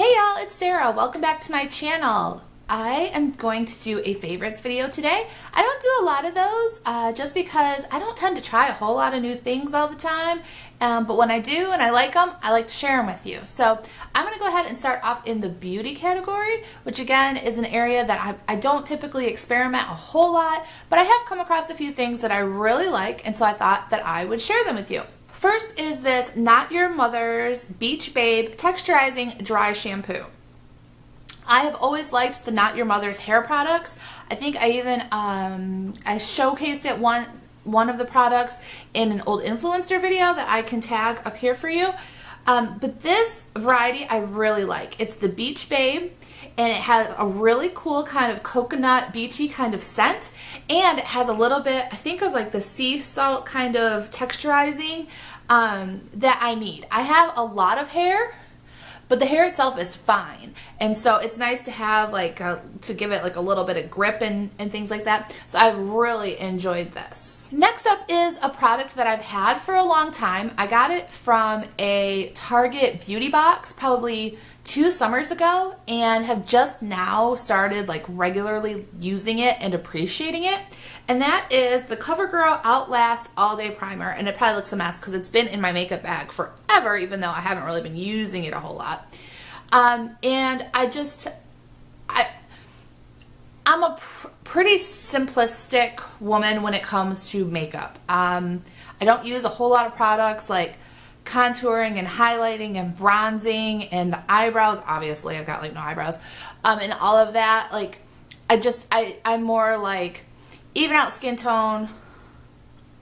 Hey y'all, it's Sarah. Welcome back to my channel. I am going to do a favorites video today. I don't do a lot of those just because I don't tend to try a whole lot of new things all the time. But when I do and I like them, I like to share them with you. So I'm going to go ahead and start off in the beauty category, which again is an area that I don't typically experiment a whole lot, but I have come across a few things that I really like, and so I thought that I would share them with you. First is this Not Your Mother's Beach Babe Texturizing Dry Shampoo. I have always liked the Not Your Mother's hair products. I think I even I showcased it one of the products in an old influencer video that I can tag up here for you. But this variety I really like. It's the Beach Babe, and it has a really cool kind of coconut beachy kind of scent, and it has a little bit, I think, of like the sea salt kind of texturizing that I need. I have a lot of hair, but the hair itself is fine, and so it's nice to have like to give it like a little bit of grip and things like that. So I've really enjoyed this. Next up is a product that I've had for a long time. I got it from a Target beauty box probably 2 summers ago and have just now started like regularly using it and appreciating it. And that is the CoverGirl Outlast All Day Primer. And it probably looks a mess because it's been in my makeup bag forever, even though I haven't really been using it a whole lot. And I'm a pretty simplistic woman when it comes to makeup. I don't use a whole lot of products like contouring and highlighting and bronzing and the eyebrows. Obviously, I've got like no eyebrows. And all of that. Like, I'm more like even out skin tone,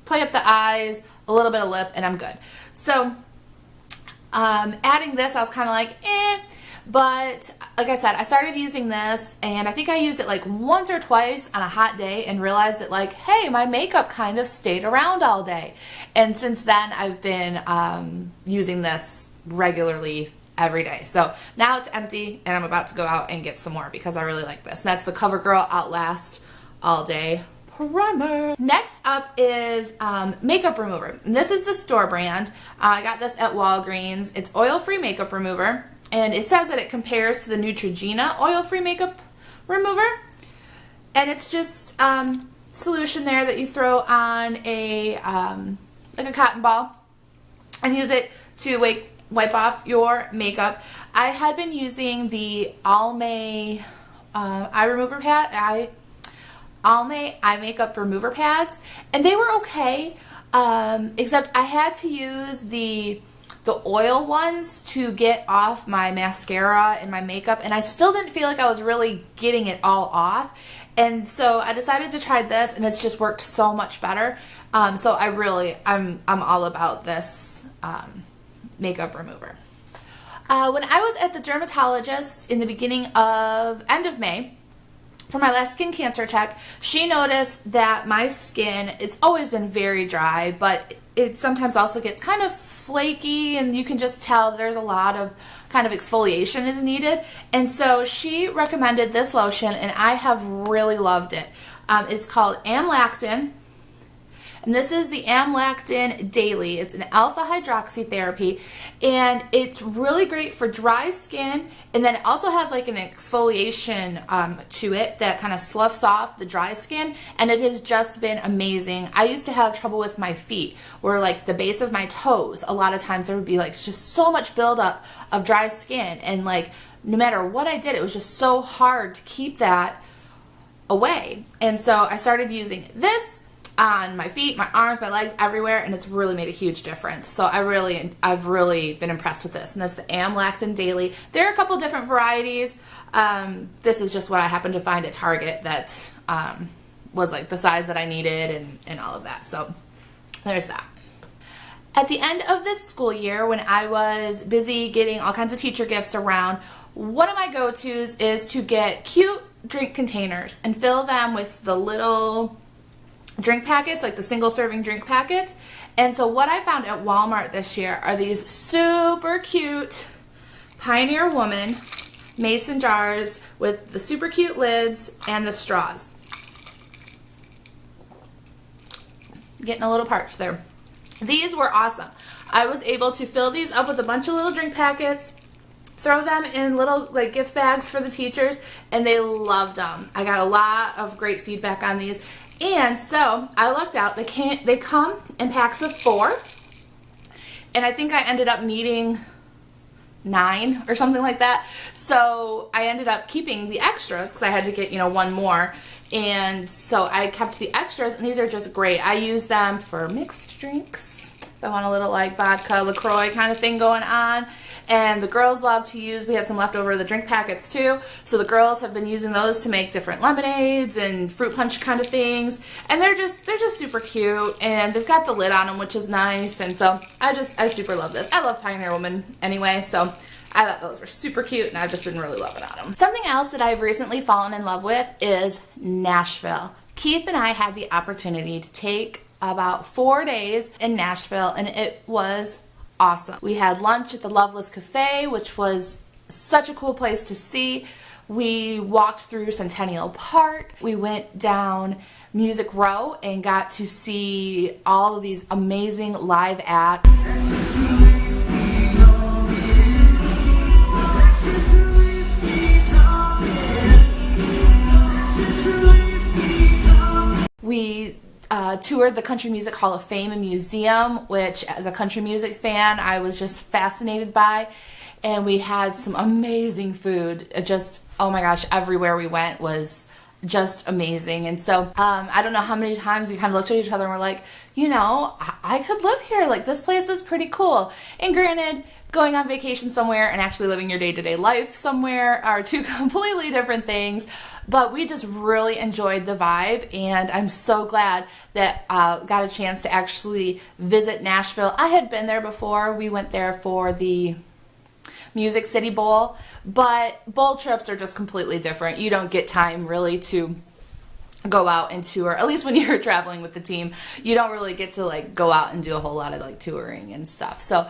play up the eyes, a little bit of lip, and I'm good. So, adding this, I was kind of like, eh. But like I said, I started using this, and I think I used it like once or twice on a hot day and realized that like, hey, my makeup kind of stayed around all day. And since then, I've been using this regularly every day. So now it's empty, and I'm about to go out and get some more because I really like this. And that's the CoverGirl Outlast All Day Primer. Next up is makeup remover. And this is the store brand. I got this at Walgreens. It's oil-free makeup remover. And it says that it compares to the Neutrogena oil-free makeup remover. And it's just solution there that you throw on a like a cotton ball and use it to wipe off your makeup. I had been using the Almay eye makeup remover pads, and they were okay, except I had to use the oil ones to get off my mascara and my makeup, and I still didn't feel like I was really getting it all off. And so I decided to try this, and it's just worked so much better. So I'm all about this makeup remover. When I was at the dermatologist in the end of May, for my last skin cancer check, she noticed that my skin, it's always been very dry, but it sometimes also gets kind of flaky, and you can just tell there's a lot of kind of exfoliation is needed. And so she recommended this lotion, and I have really loved it. It's called Amlactin. And this is the Amlactin Daily. It's an alpha hydroxy therapy, and it's really great for dry skin. And then it also has like an exfoliation to it that kind of sloughs off the dry skin, and it has just been amazing. I used to have trouble with my feet, where like the base of my toes, a lot of times there would be like just so much buildup of dry skin, and like no matter what I did, it was just so hard to keep that away. And so I started using this on my feet, my arms, my legs, everywhere, and it's really made a huge difference. So I've really been impressed with this, and that's the Amlactin Daily. There are a couple different varieties. This is just what I happened to find at Target that was like the size that I needed and all of that. So there's that. At the end of this school year, when I was busy getting all kinds of teacher gifts around, one of my go-tos is to get cute drink containers and fill them with the little drink packets, like the single serving drink packets. And so what I found at Walmart this year are these super cute Pioneer Woman mason jars with the super cute lids and the straws. Getting a little parched there. These were awesome. I was able to fill these up with a bunch of little drink packets throw them in little like gift bags for the teachers, and they loved them. I got a lot of great feedback on these. And so I lucked out. They come in packs of 4, and I think I ended up needing 9 or something like that. So I ended up keeping the extras because I had to get, you know, 1 more. And so I kept the extras, and these are just great. I use them for mixed drinks. If I want a little like vodka, LaCroix kind of thing going on. And the girls love to use, we had some leftover of the drink packets too. So the girls have been using those to make different lemonades and fruit punch kind of things. And they're just super cute, and they've got the lid on them, which is nice. And so I super love this. I love Pioneer Woman anyway, so I thought those were super cute, and I've just been really loving on them. Something else that I've recently fallen in love with is Nashville. Keith and I had the opportunity to take about 4 days in Nashville, and it was awesome. We had lunch at the Loveless Cafe, which was such a cool place to see. We walked through Centennial Park. We went down Music Row and got to see all of these amazing live acts. We toured the Country Music Hall of Fame and Museum, which as a country music fan I was just fascinated by, and we had some amazing food. It just, oh my gosh, everywhere we went was just amazing. And so I don't know how many times we kind of looked at each other and we're like, you know, I could live here, like this place is pretty cool. And granted, going on vacation somewhere and actually living your day-to-day life somewhere are 2 completely different things, but we just really enjoyed the vibe, and I'm so glad that got a chance to actually visit Nashville. I had been there before. We went there for the Music City Bowl, but bowl trips are just completely different. You don't get time really to go out and tour, at least when you're traveling with the team. You don't really get to like go out and do a whole lot of like touring and stuff. So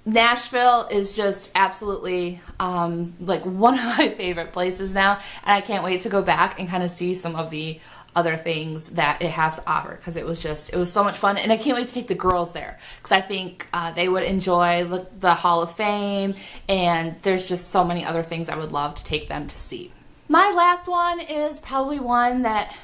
Nashville is just absolutely like one of my favorite places now, and I can't wait to go back and kind of see some of the other things that it has to offer, because it was so much fun, and I can't wait to take the girls there because I think they would enjoy the Hall of Fame, and there's just so many other things I would love to take them to see. My last one is probably one that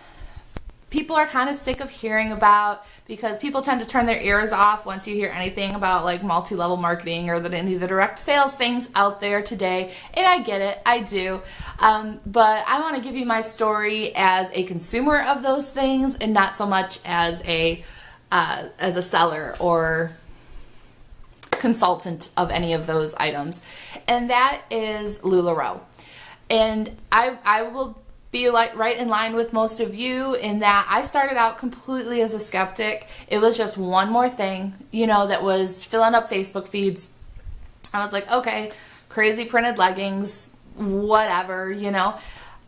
people are kind of sick of hearing about, because people tend to turn their ears off once you hear anything about like multi-level marketing or any of the direct sales things out there today. And I get it, I do. But I want to give you my story as a consumer of those things, and not so much as a seller or consultant of any of those items. And that is LuLaRoe. And I will be like right in line with most of you in that I started out completely as a skeptic. It was just one more thing, you know, that was filling up Facebook feeds. I was like, okay, crazy printed leggings, whatever, you know.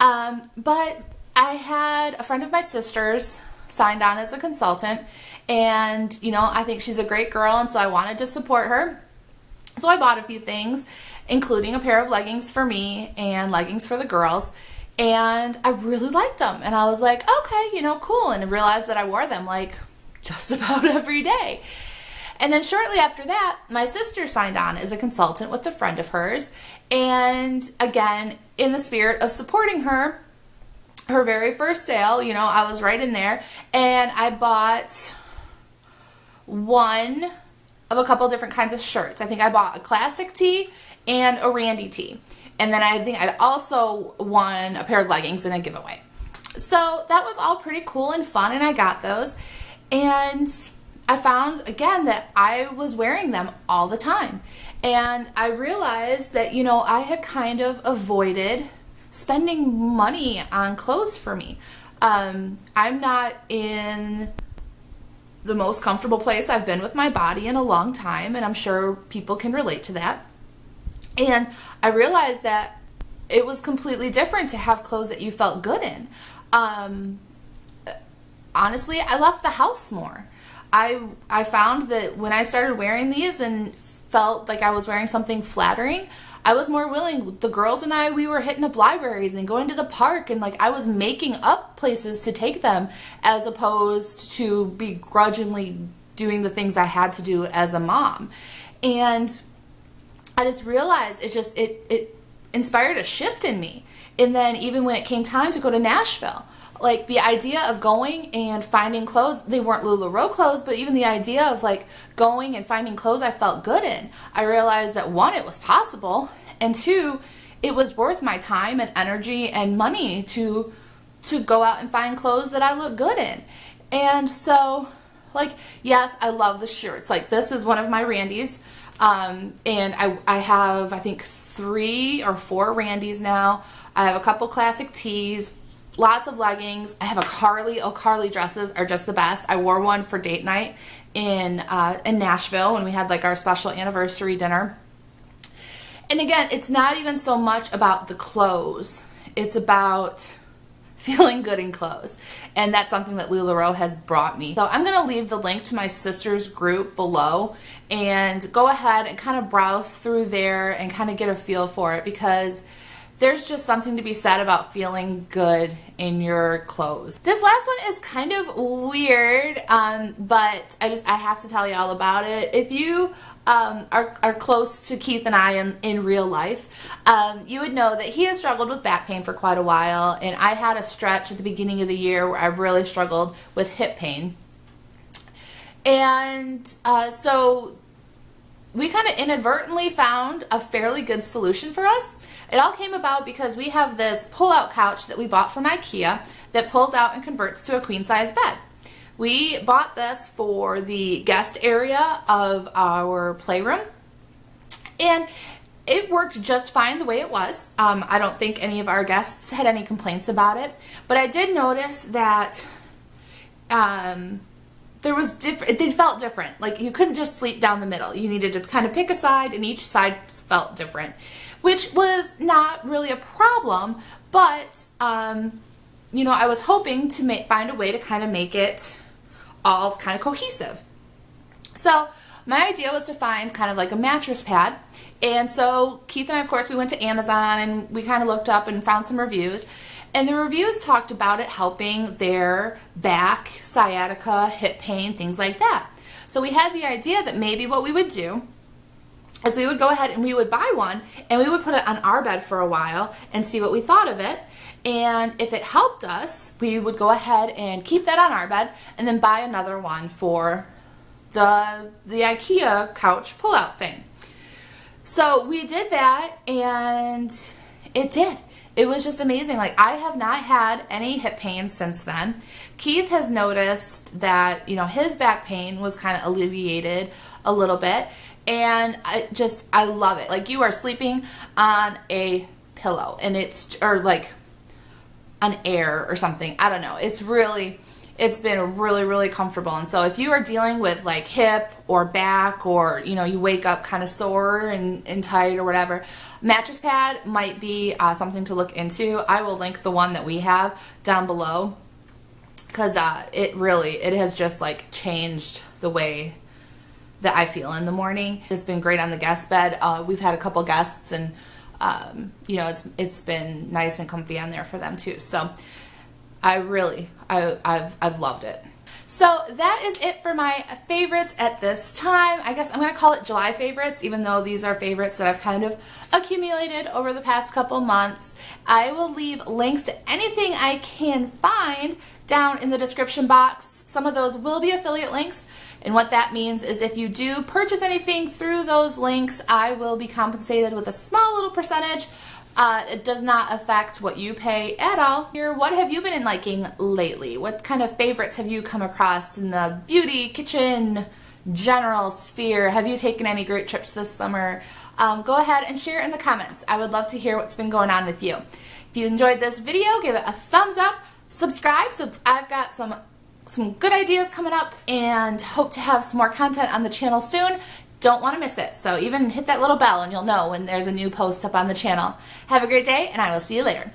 But I had a friend of my sister's signed on as a consultant, and, you know, I think she's a great girl, and so I wanted to support her. So I bought a few things, including a pair of leggings for me and leggings for the girls. And I really liked them, and I was like, okay, you know, cool, and I realized that I wore them like just about every day. And then shortly after that, my sister signed on as a consultant with a friend of hers, and again, in the spirit of supporting her very first sale, you know, I was right in there, and I bought one of a couple different kinds of shirts. I think I bought a classic tee and a Randy tee. And then I think I'd also won a pair of leggings in a giveaway. So that was all pretty cool and fun, and I got those. And I found, again, that I was wearing them all the time. And I realized that, you know, I had kind of avoided spending money on clothes for me. I'm not in the most comfortable place I've been with my body in a long time, and I'm sure people can relate to that. And I realized that it was completely different to have clothes that you felt good in. Honestly, I left the house more. I found that when I started wearing these and felt like I was wearing something flattering, I was more willing. The girls and I, we were hitting up libraries and going to the park, and like I was making up places to take them as opposed to begrudgingly doing the things I had to do as a mom. And I just realized it inspired a shift in me. And then even when it came time to go to Nashville, like the idea of going and finding clothes, they weren't LuLaRoe clothes, but even the idea of like going and finding clothes I felt good in, I realized that one, it was possible, and two, it was worth my time and energy and money to go out and find clothes that I look good in. And so, like, yes, I love the shirts. Like, this is one of my Randy's, and I have, I think, 3 or 4 Randy's now. I have a couple classic tees, lots of leggings. I have a Carly. Oh, Carly dresses are just the best. I wore one for date night in Nashville when we had like our special anniversary dinner. And again, it's not even so much about the clothes. It's about feeling good in clothes. And that's something that LuLaRoe has brought me. So I'm going to leave the link to my sister's group below, and go ahead and kind of browse through there and kind of get a feel for it, because there's just something to be said about feeling good in your clothes. This last one is kind of weird, but I have to tell you all about it. If you are close to Keith and I in real life, you would know that he has struggled with back pain for quite a while, and I had a stretch at the beginning of the year where I really struggled with hip pain. And so we kind of inadvertently found a fairly good solution for us. It all came about because we have this pull-out couch that we bought from IKEA that pulls out and converts to a queen-size bed. We bought this for the guest area of our playroom, and it worked just fine the way it was. I don't think any of our guests had any complaints about it, but I did notice that there was it felt different. Like, you couldn't just sleep down the middle. You needed to kind of pick a side, and each side felt different, which was not really a problem, but you know, I was hoping to find a way to kind of make it all kind of cohesive. So my idea was to find kind of like a mattress pad, and so Keith and I, of course, we went to Amazon and we kind of looked up and found some reviews, and the reviews talked about it helping their back, sciatica, hip pain, things like that. So we had the idea that maybe what we would do is we would go ahead and we would buy one, and we would put it on our bed for a while and see what we thought of it. And if it helped us, we would go ahead and keep that on our bed and then buy another one for the IKEA couch pull-out thing. So we did that, and it did. It was just amazing. Like, I have not had any hip pain since then. Keith has noticed that, you know, his back pain was kind of alleviated a little bit. And I love it. Like, you are sleeping on a pillow, and or like an air or something. I don't know. It's been really, really comfortable. And so if you are dealing with like hip or back, or, you know, you wake up kind of sore and tight or whatever, mattress pad might be something to look into. I will link the one that we have down below, because it has just like changed the way that I feel in the morning. It's been great on the guest bed. We've had a couple guests, and you know, it's been nice and comfy on there for them too. So I've loved it. So that is it for my favorites at this time. I guess I'm going to call it July favorites, even though these are favorites that I've kind of accumulated over the past couple months. I will leave links to anything I can find down in the description box. Some of those will be affiliate links, and what that means is if you do purchase anything through those links, I will be compensated with a small little percentage. It does not affect what you pay at all. What have you been liking lately? What kind of favorites have you come across in the beauty, kitchen, general sphere? Have you taken any great trips this summer? Go ahead and share it in the comments. I would love to hear what's been going on with you. If you enjoyed this video, give it a thumbs up, subscribe. So I've got some good ideas coming up, and hope to have some more content on the channel soon. Don't want to miss it. So even hit that little bell and you'll know when there's a new post up on the channel. Have a great day, and I will see you later.